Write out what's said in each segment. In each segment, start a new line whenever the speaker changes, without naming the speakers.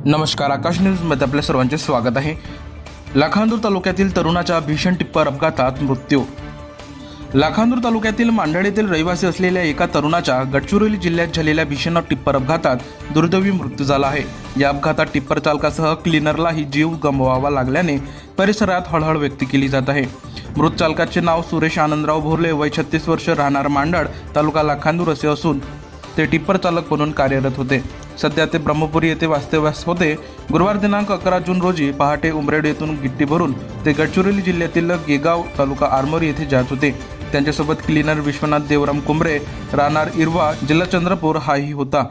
नमस्कार, आकाश न्यूजमध्ये आपल्या सर्वांचे स्वागत आहे. लाखांदूर तालुक्यातील तरुणाच्या भीषण टिप्पर अपघातात मृत्यू. लाखांदूर तालुक्यातील मांडळ येथील रहिवासी असलेल्या एका तरुणाच्या गडचिरोली जिल्ह्यात झालेल्या भीषण टिप्पर अपघातात दुर्दैवी मृत्यू झाला आहे. या अपघातात टिप्पर चालकासह क्लीनरलाही जीव गमवावा लागल्याने परिसरात हळहळ व्यक्त केली जात आहे. मृत चालकाचे नाव सुरेश आनंदराव भोरले, वय 36 वर्ष, राहणार मांडळ, तालुका लाखांदूर असे असून ते टिप्पर चालक म्हणून कार्यरत होते. सध्या ते ब्रह्मपुरी येथे वास्तव्यास होते. गुरुवार दिनांक 11 जून रोजी पहाटे उमरेड येथून गिट्टी भरून ते गडचिरोली जिल्ह्यातील गेगाव, तालुका आरमोरी येथे जात होते. त्यांच्यासोबत क्लीनर विश्वनाथ देवराम कुंबरे, राहणार इरवा, जिल्हा चंद्रपूर हाही होता.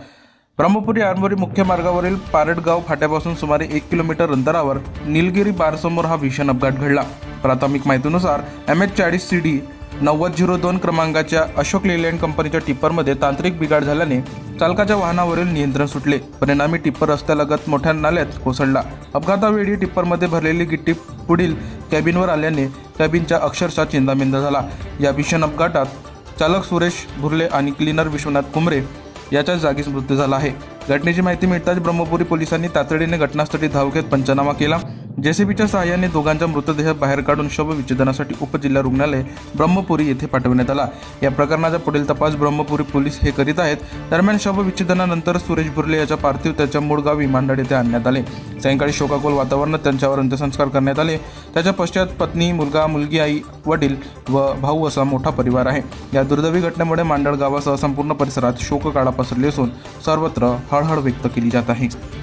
ब्रह्मपुरी आरमोरी मुख्य मार्गावरील पारडगाव फाट्यापासून सुमारे 1 किलोमीटर अंतरावर निलगिरी बारसमोर हा भीषण अपघात घडला. प्राथमिक माहितीनुसार MH40 CD 9002 क्रमांकाच्या अशोक लेलँड कंपनीच्या टिप्परमध्ये तांत्रिक बिघाड झाल्याने चालकाच्या वाहनावरील नियंत्रण सुटले. परिणामी टिप्पर रस्त्यालगत मोठ्या नाल्यात कोसळला. अपघातावेळी टिप्परमध्ये भरलेली गिट्टी पुढील कॅबिनवर आल्याने कॅबिनच्या अक्षरशः चिंतामिंद झाला. या भीषण अपघातात चालक सुरेश भुर्ले आणि क्लीनर विश्वनाथ कुंबरे याच्या जागीच मृत्यू झाला आहे. घटनेची माहिती मिळताच ब्रह्मपुरी पोलिसांनी तातडीने घटनास्थळी धाव घेत पंचनामा केला. JCBच्या सहाय्याने दोघांचा मृतदेह बाहेर काढून शवविच्छेदनासाठी उपजिल्हा रुग्णालय ब्रह्मपुरी येथे पाठवण्यात आला. या प्रकरणाचा पुढील तपास ब्रह्मपुरी पोलीस हे करीत आहेत. दरम्यान शवविच्छेदनानंतर सुरेश भुर्ले याचा पार्थिव त्याच्या मूळ गावी मांडळ येथे आणण्यात आले. सायंकाळी शोकाकुल वातावरणात त्यांच्यावर अंत्यसंस्कार करण्यात आले. त्याच्या पश्चात पत्नी, मुलगा, मुलगी, आई, वडील व भाऊ असा मोठा परिवार आहे. या दुर्दैवी घटनेमुळे मांडळ गावासह संपूर्ण परिसरात शोककळा पसरली असून सर्वत्र हळहळ व्यक्त केली जात आहे.